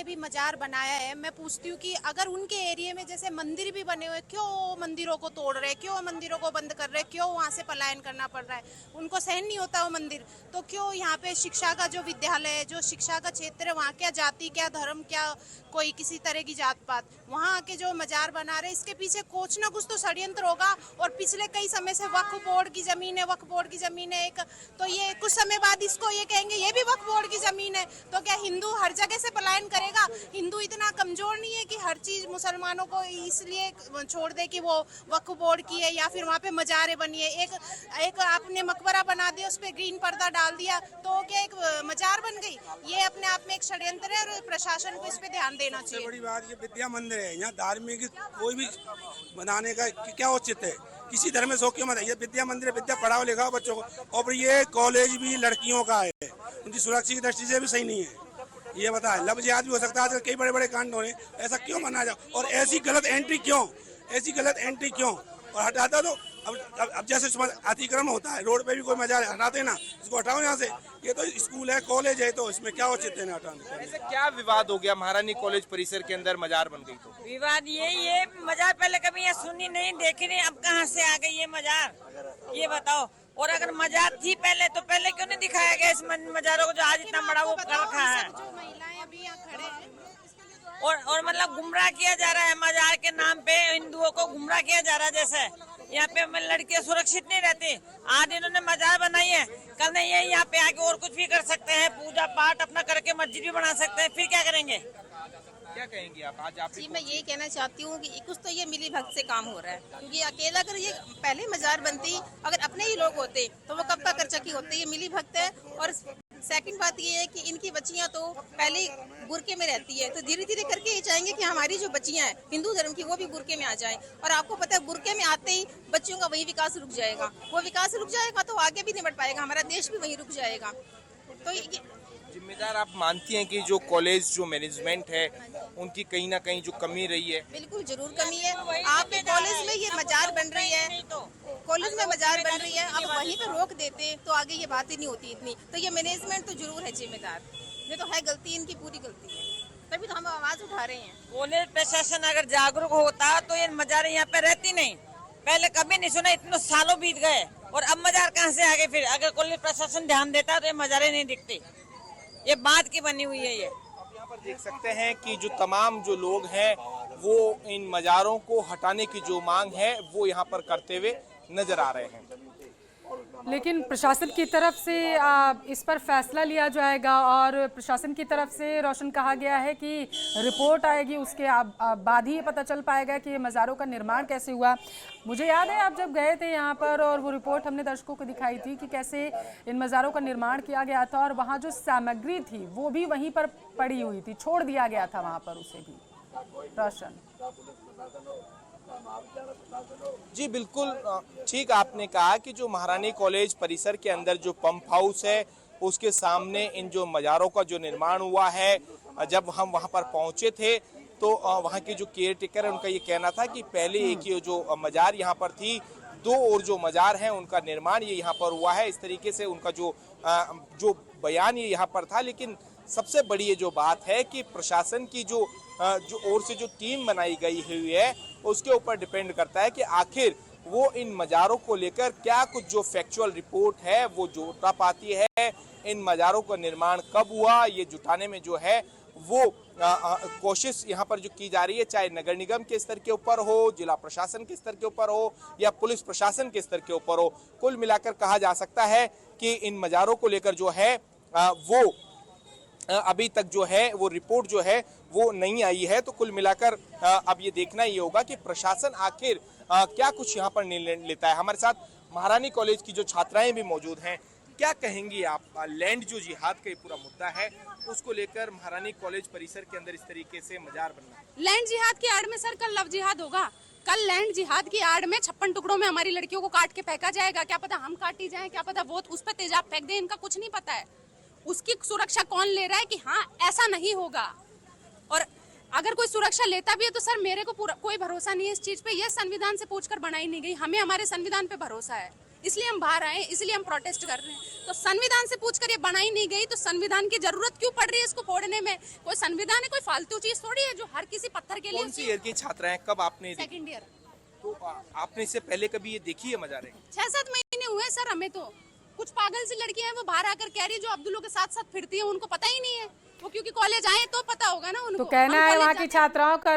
भी मजार बनाया है, मैं पूछती हूँ कि अगर उनके एरिया में जैसे मंदिर भी बने हुए, क्यों मंदिरों को तोड़ रहे, क्यों मंदिरों को बंद कर रहे, क्यों वहाँ से पलायन करना पड़ रहा है? उनको सहन नहीं होता वो मंदिर, तो क्यों यहाँ पे शिक्षा का जो विद्यालय है, जो शिक्षा का क्षेत्र है, वहाँ क्या जाति, क्या धर्म, क्या कोई किसी तरह की जात पात, वहाँ आके जो मजार बना रहे, इसके पीछे कुछ ना कुछ तो षड्यंत्र होगा। और पिछले कई समय से वक्फ बोर्ड की जमीन है, वक्फ बोर्ड की जमीन है एक, तो ये कुछ समय बाद इसको ये कहेंगे ये भी वक्फ बोर्ड की जमीन है, तो क्या हिंदू हर जगह से पलायन करेगा? हिंदू इतना कमजोर नहीं है कि हर चीज मुसलमानों को इसलिए छोड़ दे कि वो वक्फ बोर्ड की है या फिर वहाँ पे मजारें बनी है। एक आपने मकबरा बना दिया, उस पर ग्रीन पर्दा डाल दिया, तो क्या एक मजार बन गई? ये अपने आप में एक षड्यंत्र है और प्रशासन को इस पे ध्यान देना चाहिए। बड़ी बात ये विद्या मंदिर है, यहाँ धार्मिक कोई भी बनाने का क्या उचित है? किसी धर्म में शौक क्यों मत? ये विद्या मंदिर है, विद्या पढ़ाओ लिखाओ बच्चों को। और ये कॉलेज भी लड़कियों का है, उनकी सुरक्षा की दृष्टि से भी सही नहीं है। ये बताए लव जिहाद भी हो सकता है, कई बड़े बड़े कांड हो रहे, ऐसा क्यों मना जाओ? और ऐसी गलत एंट्री क्यों, ऐसी गलत एंट्री क्यों? और हटाता तो अब जैसे अतिक्रमण होता है रोड पे भी कोई मजार हटाते ना, इसको हटाओ यहाँ से। ये तो स्कूल है, कॉलेज है, तो इसमें क्या उचित है ना हटाने? ऐसे क्या विवाद हो गया महारानी कॉलेज परिसर के अंदर मजार बन गई? तो विवाद ये मजार पहले कभी ये सुनी नहीं, देखी नहीं, अब कहाँ से आ गई ये मजार, ये बताओ। और अगर मजार थी पहले तो पहले क्यों नहीं दिखाया गया इस मजारों को जो आज इतना बड़ा वो कर रखा है? जो महिलाएं अभी यहाँ खड़े हैं और मतलब गुमराह किया जा रहा है मजार के नाम पे, हिंदुओं को गुमराह किया जा रहा है। जैसे यहाँ पे लड़कियां सुरक्षित नहीं रहती, आज इन्होंने मजार बनाई है, कल नहीं ये यहाँ पे आके और कुछ भी कर सकते हैं, पूजा पाठ अपना करके मस्जिद भी बना सकते हैं, फिर क्या करेंगे? क्या कहेंगी आप? आज आप जी मैं यही कहना चाहती हूँ कि कुछ तो ये मिली भक्त से काम हो रहा है, क्योंकि अकेला अगर ये पहले मजार बनती, अगर अपने ही लोग होते तो वो कब का कर चकी होते। ये मिली भक्त है। और सेकंड बात ये है कि इनकी बच्चियां तो पहले बुरके में रहती है, तो धीरे धीरे करके ये चाहेंगे कि हमारी जो बच्चियां हैं हिंदू धर्म की वो भी बुरके में आ जाएं। और आपको पता है बुरके में आते ही बच्चियों का वही विकास रुक जाएगा, वो विकास रुक जाएगा तो आगे भी नहीं बढ़ पाएगा, हमारा देश भी वहीं रुक जाएगा। तो जिम्मेदार आप मानती हैं कि जो कॉलेज जो मैनेजमेंट है उनकी कहीं ना कहीं जो कमी रही है? बिल्कुल जरूर कमी है। आप कॉलेज में ये मजार बन रही है, कॉलेज में मजार बन रही है, अब वहीं पे रोक देते तो आगे ये बात ही नहीं होती इतनी। तो ये मैनेजमेंट तो जरूर है जिम्मेदार, ये तो है गलती, इनकी पूरी गलती है, तभी तो हम आवाज उठा रहे हैं। कॉलेज प्रशासन अगर जागरूक होता तो ये मजारें यहाँ पे रहती नहीं, पहले कभी नहीं सुना, इतने सालों बीत गए और अब मजार कहाँ से आ गए? फिर अगर कॉलेज प्रशासन ध्यान देता तो ये मजारें नहीं दिखती, ये बात की बनी हुई है। ये आप यहाँ पर देख सकते हैं कि जो तमाम जो लोग हैं वो इन मजारों को हटाने की जो मांग है वो यहाँ पर करते हुए नजर आ रहे हैं। लेकिन प्रशासन की तरफ से इस पर फैसला लिया जाएगा और प्रशासन की तरफ से रोशन कहा गया है कि रिपोर्ट आएगी, उसके बाद ही ये पता चल पाएगा कि ये मज़ारों का निर्माण कैसे हुआ। मुझे याद है आप जब गए थे यहाँ पर और वो रिपोर्ट हमने दर्शकों को दिखाई थी कि कैसे इन मज़ारों का निर्माण किया गया था और वहाँ जो सामग्री थी वो भी वहीं पर पड़ी हुई थी, छोड़ दिया गया था वहाँ पर उसे भी। रोशन जी बिल्कुल ठीक आपने कहा कि जो महारानी कॉलेज परिसर के अंदर जो पंप हाउस है उसके सामने इन जो मजारों का जो निर्माण हुआ है, जब हम वहां पर पहुंचे थे तो वहां के जो केयर टेकर है उनका ये कहना था कि पहले एक ही जो मजार यहाँ पर थी, दो और जो मजार हैं उनका निर्माण ये यहाँ पर हुआ है। इस तरीके से उनका जो बयान ये यहाँ पर था। लेकिन सबसे बड़ी ये जो बात है कि प्रशासन की जो ओर से जो टीम बनाई गई हुई है उसके ऊपर डिपेंड करता है कि आखिर वो इन मजारों को लेकर क्या कुछ जो फैक्चुअल रिपोर्ट है वो जुटा पाती है। इन मजारों का निर्माण कब हुआ ये जुटाने में जो है वो कोशिश यहाँ पर जो की जा रही है, चाहे नगर निगम के स्तर के ऊपर हो, जिला प्रशासन के स्तर के ऊपर हो या पुलिस प्रशासन के स्तर के ऊपर हो, कुल मिलाकर कहा जा सकता है कि इन मजारों को लेकर जो है वो अभी तक जो है वो रिपोर्ट जो है वो नहीं आई है। तो कुल मिलाकर अब ये देखना ये होगा कि प्रशासन आखिर क्या कुछ यहाँ पर निर्णय लेता है। हमारे साथ महारानी कॉलेज की जो छात्राएं भी मौजूद हैं, क्या कहेंगी आप? लैंड जो जिहाद का ये पूरा मुद्दा है उसको लेकर महारानी कॉलेज परिसर के अंदर इस तरीके से मजार बनना, लैंड जिहाद की आड़ में सर कल लव जिहाद होगा, कल लैंड जिहाद की आड़ में 56 टुकड़ों में हमारी लड़कियों को काट के फेंका जाएगा। क्या पता हम काटी जाएं, क्या पता वो उस पर तेजाब फेंक दे, इनका कुछ नहीं पता है। उसकी सुरक्षा कौन ले रहा है कि हाँ ऐसा नहीं होगा? और अगर कोई सुरक्षा लेता भी है तो सर मेरे को कोई भरोसा नहीं है इस चीज पे। ये संविधान से पूछकर बनाई नहीं गई, हमें हमारे संविधान पे भरोसा है। इसलिए हम बाहर आए, इसलिए हम प्रोटेस्ट कर रहे हैं। तो संविधान से पूछकर ये बनाई नहीं गई, तो संविधान की जरूरत क्यों पड़ रही है इसको फोड़ने में? कोई संविधान है, कोई फालतू चीज थोड़ी है जो हर किसी पत्थर के लिए। कौन सी ईयर की छात्रा है, कब आपने देखी? Second year. तो आपने इससे पहले कभी ये देखी है मजारें? 6-7 महीने हुए सर हमें। तो कुछ पागल सी लड़कियां हैं वो बाहर आकर कह रही है, जो अब्दुल्लो के साथ साथ फिरती है, उनको पता ही नहीं है। वो क्योंकि कॉलेज आए तो पता होगा ना उनको। तो कहना हम है कॉलेज वहाँ की जाते हैं। छात्राओं का